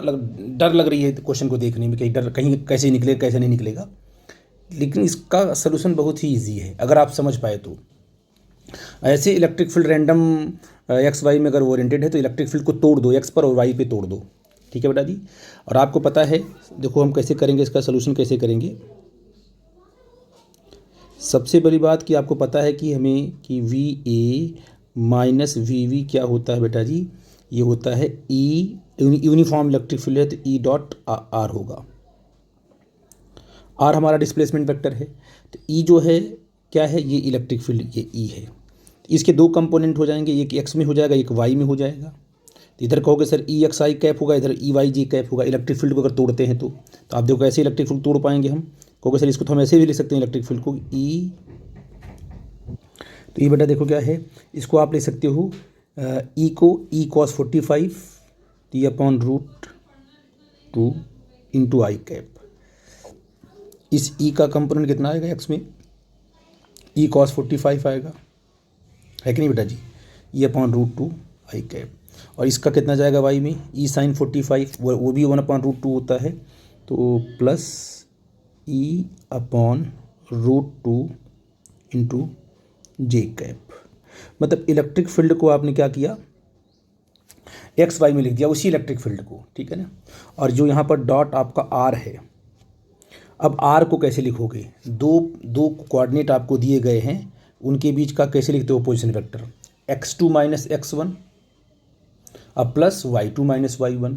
[SPEAKER 1] डर लग रही है क्वेश्चन को देखने में, कहीं कैसे निकलेगा कैसे नहीं निकलेगा, लेकिन इसका सलूशन बहुत ही इजी है अगर आप समझ पाए तो। ऐसे electric field random X Y में अगर ओरिएंटेड है तो इलेक्ट्रिक फील्ड को तोड़ दो, एक्स पर और वाई पे तोड़ दो, ठीक है बेटा जी। और आपको पता है, देखो हम कैसे करेंगे, इसका सलूशन कैसे करेंगे। सबसे बड़ी बात कि आपको पता है कि हमें कि V A minus V V क्या होता है बेटा जी, ये होता है ई, यूनिफॉर्म इलेक्ट्रिक फील्ड है तो ई डॉट आर होगा, आर हमारा डिस्प्लेसमेंट वेक्टर है, तो ई जो है क्या है, ये इलेक्ट्रिक फील्ड, ये ई है। इसके 2 कंपोनेंट हो जाएंगे, एक एक्स में हो जाएगा एक वाई में हो जाएगा, तो इधर कहोगे sir E x I cap होगा, इधर ई वाई जी कैप होगा। इलेक्ट्रिक फील्ड को अगर तोड़ते हैं तो आप देखो कैसे इलेक्ट्रिक फील्ड तोड़ पाएंगे हम, कहोगे सर इसको तो हम ऐसे भी लिख सकते हैं इलेक्ट्रिक फील्ड को ई, तो ये बेटा देखो क्या है, इसको आप ले सकते हो ई को E cos 45 T upon √2 into I cap. इस ई का कंपोनेंट कितना आएगा एक्स में, ई कॉस 45 आएगा, है कि नहीं बेटा जी, ई अपॉन √2 आई कैप। और इसका कितना जाएगा वाई में, ई साइन 45, वो भी 1/√2 होता है, तो प्लस ई अपॉन √2 इंटू जे कैप। मतलब इलेक्ट्रिक फील्ड को आपने क्या किया, एक्स वाई में लिख दिया उसी इलेक्ट्रिक फील्ड को, ठीक है ना। और जो यहाँ पर डॉट आपका आर है, अब आर को कैसे लिखोगे, दो कोऑर्डिनेट आपको दिए गए हैं, उनके बीच का कैसे लिखते हो position vector, x2 minus x1 अब प्लस y2 माइनस y1,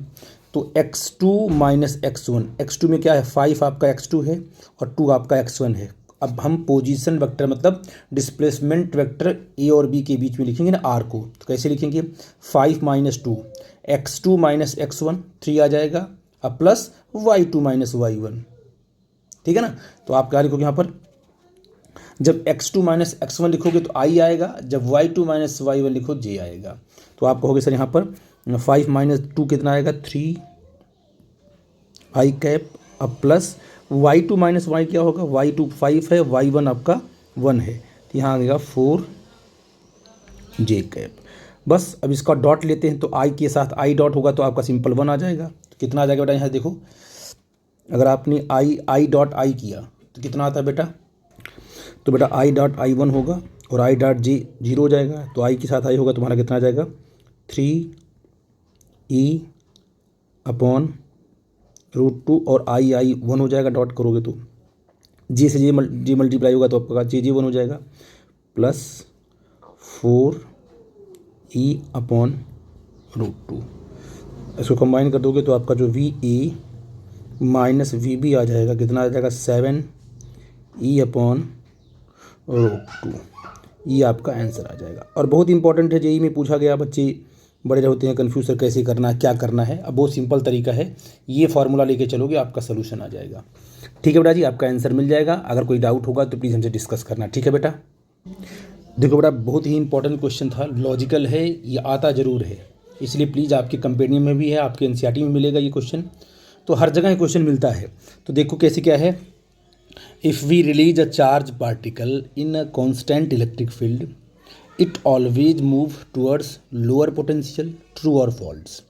[SPEAKER 1] तो x2 माइनस x1, x2 में क्या है 5 आपका x2 है और 2 आपका x1 है। अब हम पोजीशन वेक्टर मतलब डिस्प्लेसमेंट वेक्टर ए और बी के बीच में लिखेंगे ना आर को, तो कैसे लिखेंगे 5 माइनस 2 x2 माइनस x1 3 आ जाएगा, अब प्लस y2 माइनस y1, ठीक है ना। तो आप क्या लिखोगे यहाँ पर जब x2 माइनस एक्स1 लिखोगे तो i आएगा, जब y2 माइनस y1 लिखो j आएगा। तो आप कहोगे सर यहाँ पर 5 माइनस 2 कितना आएगा 3 i कैप, अब प्लस y2 माइनस y क्या होगा, y2 5 है, y1 आपका 1 है, तो यहाँ आ गया 4 j कैप। बस अब इसका डॉट लेते हैं तो i के साथ i डॉट होगा तो आपका सिंपल 1 आ जाएगा। तो कितना आ जाएगा बेटा, यहाँ देखो अगर आपने i डॉट i किया तो कितना आता है बेटा, तो बेटा i डॉट i1 होगा और i डॉट j 0 हो जाएगा, तो i के साथ i होगा तुम्हारा कितना आ जाएगा 3e अपॉन √2 और i 1 हो जाएगा, डॉट करोगे तो j से j मल्टीप्लाई होगा तो आपका j 1 हो जाएगा, प्लस 4e अपॉन √2। इसको कंबाइन कर दोगे तो आपका जो VA माइनस VB आ जाएगा, कितना आ जाएगा 7e अपॉन √2। ये आपका आंसर आ जाएगा। और बहुत इंपॉर्टेंट है, जेई में पूछा गया, बच्चे बड़े होते हैं कन्फ्यूज सर कैसे करना है क्या करना है। अब बहुत सिंपल तरीका है, ये फार्मूला लेके चलोगे आपका सोल्यूशन आ जाएगा। ठीक है बेटा जी, आपका आंसर मिल जाएगा। अगर कोई डाउट होगा तो प्लीज़ हमसे डिस्कस करना, ठीक है बेटा। देखो बेटा, बहुत ही इंपॉर्टेंट क्वेश्चन था, लॉजिकल है, ये आता ज़रूर है, इसलिए प्लीज़ आपके कंपेनियन में भी है, आपके एनसीईआरटी में मिलेगा ये क्वेश्चन, तो हर जगह ये क्वेश्चन मिलता है। तो देखो कैसे क्या है, if we release a charge particle in a constant electric field it always move towards lower potential, true और फॉल्स।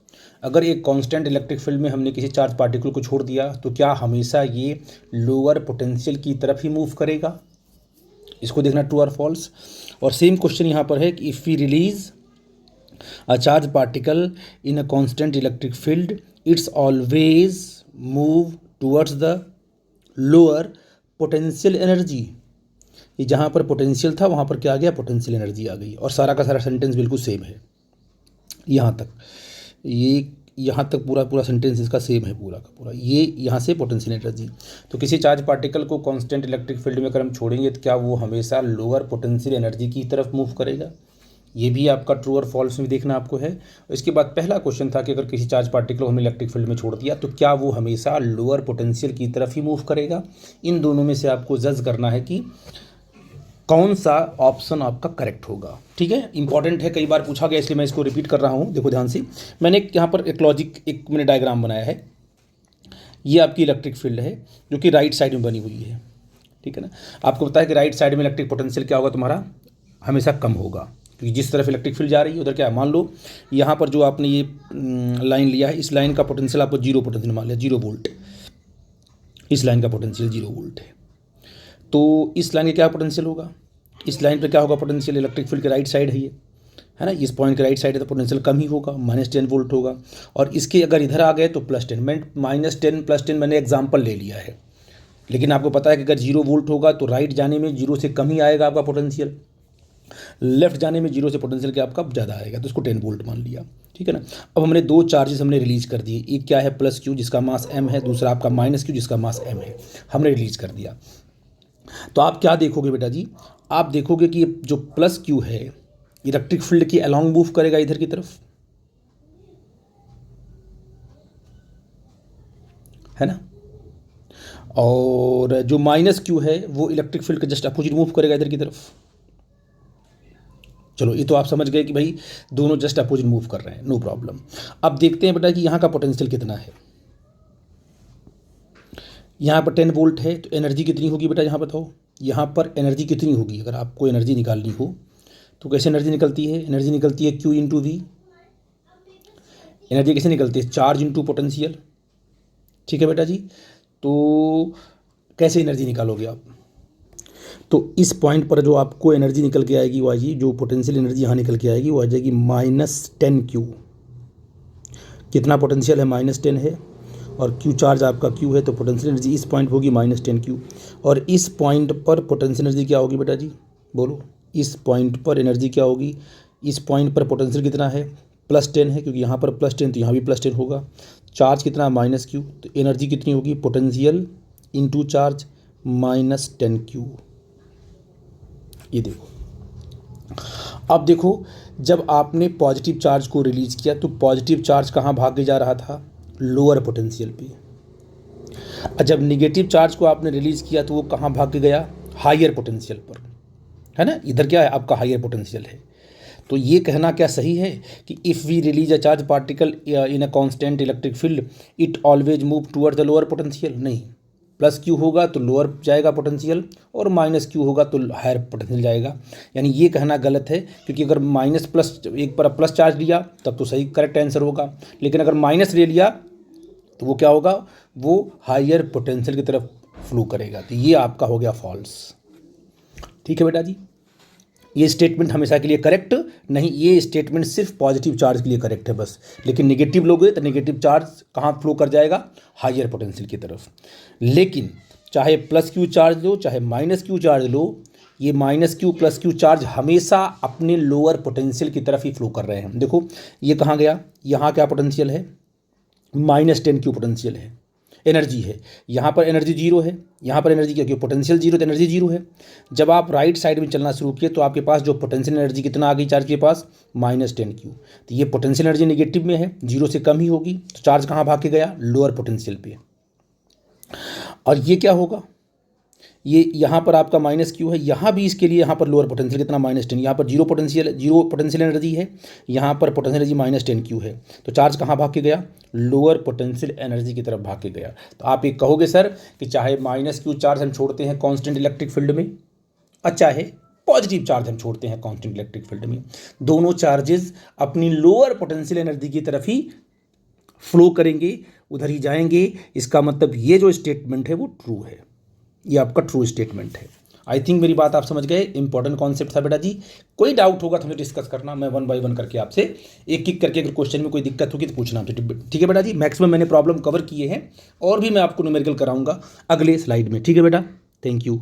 [SPEAKER 1] अगर एक कांस्टेंट इलेक्ट्रिक फील्ड में हमने किसी चार्ज पार्टिकल को छोड़ दिया तो क्या हमेशा ये लोअर पोटेंशियल की तरफ ही मूव करेगा, इसको देखना ट्रू और फॉल्स। और सेम क्वेश्चन यहाँ पर है कि if we release a charge particle in a constant electric field it's always move towards the lower potential energy. ये जहाँ पर पोटेंशियल था वहाँ पर क्या आ गया, पोटेंशियल एनर्जी आ गई। और सारा का सारा सेंटेंस बिल्कुल सेम है, यहाँ तक, ये यहाँ तक पूरा सेंटेंस इसका सेम है, पूरा का पूरा, ये यहाँ से पोटेंशियल एनर्जी। तो किसी चार्ज पार्टिकल को कांस्टेंट इलेक्ट्रिक फील्ड में अगर हम छोड़ेंगे तो क्या वो हमेशा लोअर पोटेंशियल एनर्जी की तरफ मूव करेगा, ये भी आपका ट्रू और फॉल्स में देखना आपको है। इसके बाद पहला क्वेश्चन था कि अगर किसी चार्ज पार्टिकल को हमने इलेक्ट्रिक फील्ड में छोड़ दिया तो क्या वो हमेशा लोअर पोटेंशियल की तरफ ही मूव करेगा। इन दोनों में से आपको जज करना है कि कौन सा ऑप्शन आपका करेक्ट होगा। ठीक है, इंपॉर्टेंट है, कई बार पूछा गया इसलिए मैं इसको रिपीट कर रहा हूँ। देखो ध्यान से, मैंने यहाँ पर एक लॉजिक, एक मैंने डायग्राम बनाया है। ये आपकी इलेक्ट्रिक फील्ड है जो कि राइट साइड में बनी हुई है, ठीक है ना। आपको पता है कि राइट साइड में इलेक्ट्रिक पोटेंशियल क्या होगा तुम्हारा, हमेशा कम होगा, क्योंकि जिस तरफ इलेक्ट्रिक फील्ड जा रही है उधर क्या, मान लो यहाँ पर जो आपने ये लाइन लिया है, इस लाइन का पोटेंशियल आपको 0 पोटेंशियल मान लिया, 0 वोल्ट, इस लाइन का पोटेंशियल 0 वोल्ट है। तो इस लाइन का क्या पोटेंशियल होगा, इस लाइन पर क्या होगा पोटेंशियल, इलेक्ट्रिक फील्ड के राइट साइड है ये, है ना, इस पॉइंट के राइट साइड है तो पोटेंशियल कम ही होगा, -10 वोल्ट होगा। और इसके अगर इधर आ गए तो +10, मैं -10 +10 मैंने एग्जाम्पल ले लिया है, लेकिन आपको पता है कि अगर 0 वोल्ट होगा तो राइट जाने में 0 से कम ही आएगा आपका पोटेंशियल, लेफ्ट जाने में 0 से पोटेंशियल क्या आपका ज़्यादा आएगा, तो इसको 10 वोल्ट मान लिया, ठीक है ना। अब हमने दो चार्जेस हमने रिलीज कर दिए, एक क्या है +Q जिसका मास m है, दूसरा आपका -Q जिसका मास m है, हमने रिलीज कर दिया। तो आप क्या देखोगे बेटा जी, आप देखोगे कि जो +Q है इलेक्ट्रिक फील्ड की अलॉन्ग मूव करेगा इधर की तरफ, है ना, और जो -Q है वो इलेक्ट्रिक फील्ड के जस्ट अपोजिट मूव करेगा इधर की तरफ। चलो ये तो आप समझ गए कि भाई दोनों जस्ट अपोजिट मूव कर रहे हैं, नो प्रॉब्लम। अब देखते हैं बेटा कि यहाँ का पोटेंशियल कितना है। यहाँ पर 10 वोल्ट है तो एनर्जी कितनी होगी बेटा, यहाँ बताओ, यहाँ पर एनर्जी कितनी होगी। अगर आपको एनर्जी निकालनी हो तो कैसे एनर्जी निकलती है, एनर्जी निकलती है Q × V। एनर्जी कैसे निकलती है, चार्ज × पोटेंशियल, ठीक है बेटा जी। तो कैसे एनर्जी निकालोगे आप, तो इस पॉइंट पर जो आपको एनर्जी निकल के आएगी वो आएगी, जो पोटेंशियल एनर्जी यहाँ निकल के आएगी वो आ जाएगी -10Q। कितना पोटेंशियल है, -10 है, और Q चार्ज आपका Q है, तो पोटेंशियल एनर्जी इस पॉइंट होगी -10Q। और इस पॉइंट पर पोटेंशियल एनर्जी क्या होगी बेटा जी, बोलो, इस पॉइंट पर एनर्जी क्या होगी, इस पॉइंट पर पोटेंशियल कितना है, +10 है, क्योंकि यहाँ पर +10 तो यहाँ भी +10 होगा। चार्ज कितना, -Q, तो एनर्जी कितनी होगी, पोटेंशियल × चार्ज -10Q। ये देखो, अब देखो जब आपने पॉजिटिव चार्ज को रिलीज किया तो पॉजिटिव चार्ज कहाँ भागे जा रहा था, लोअर पोटेंशियल पे। जब निगेटिव चार्ज को आपने रिलीज किया तो वो कहाँ भाग के गया, हायर पोटेंशियल पर, है ना, इधर क्या है आपका हायर पोटेंशियल है। तो ये कहना क्या सही है कि if we release a charge particle in a constant electric field it always move toward the lower potential? नहीं, प्लस क्यू होगा तो लोअर जाएगा पोटेंशियल और माइनस क्यू होगा तो हायर पोटेंशियल जाएगा। यानी ये कहना गलत है, क्योंकि अगर माइनस प्लस एक पर प्लस चार्ज लिया तब तो सही करेक्ट आंसर होगा, लेकिन अगर माइनस ले लिया तो वो क्या होगा, वो हायर पोटेंशियल की तरफ फ्लो करेगा। तो ये आपका हो गया फॉल्स। ठीक है बेटा जी, ये स्टेटमेंट हमेशा के लिए करेक्ट नहीं, ये स्टेटमेंट सिर्फ पॉजिटिव चार्ज के लिए करेक्ट है बस, लेकिन नेगेटिव लोगे तो नेगेटिव चार्ज कहाँ फ्लो कर जाएगा, हायर पोटेंशियल की तरफ। लेकिन चाहे प्लस क्यू चार्ज लो चाहे माइनस क्यू चार्ज लो, ये minus Q plus Q charge हमेशा अपने लोअर पोटेंशियल की तरफ ही फ्लो कर रहे हैं। देखो ये कहाँ गया, यहाँ क्या पोटेंशियल है, -10 क्यू पोटेंशियल है, एनर्जी है, यहाँ पर एनर्जी जीरो है, यहाँ पर एनर्जी क्योंकि पोटेंशियल जीरो तो एनर्जी जीरो है। जब आप राइट साइड में चलना शुरू किए तो आपके पास जो पोटेंशियल एनर्जी कितना आ गई चार्ज के पास, -10 क्यू। तो ये पोटेंशियल एनर्जी नेगेटिव में है, जीरो से कम ही होगी, तो चार्ज कहाँ भाग के गया, लोअर पोटेंशियल पे। और ये क्या होगा, ये यहाँ पर आपका माइनस क्यू है, यहाँ भी इसके लिए यहाँ पर लोअर पोटेंशियल कितना, -10, यहाँ पर जीरो पोटेंशियल एनर्जी है, यहाँ पर पोटेंशियल एनर्जी -10 क्यू है, तो चार्ज कहाँ भाग के गया, लोअर पोटेंशियल एनर्जी की तरफ भाग के गया। तो आप ये कहोगे सर कि चाहे माइनस क्यू चार्ज हम छोड़ते हैं कांस्टेंट इलेक्ट्रिक फील्ड में, अच्छा है पॉजिटिव चार्ज हम छोड़ते हैं कांस्टेंट इलेक्ट्रिक फील्ड में, दोनों चार्जेस अपनी लोअर पोटेंशियल एनर्जी की तरफ ही फ्लो करेंगे, उधर ही जाएंगे। इसका मतलब ये जो स्टेटमेंट है वो ट्रू है, ये आपका ट्रू स्टेटमेंट है। आई थिंक मेरी बात आप समझ गए, इंपॉर्टेंट कॉन्सेप्ट था बेटा जी। कोई डाउट होगा तो हमें डिस्कस करना, मैं 1 बाय 1 करके आपसे एक एक करके अगर क्वेश्चन में कोई दिक्कत होगी तो पूछना। ठीक है बेटा जी, मैक्सिमम मैंने प्रॉब्लम कवर किए हैं और भी मैं आपको न्यूमेरिकल कराऊंगा अगले स्लाइड में। ठीक है बेटा, थैंक यू।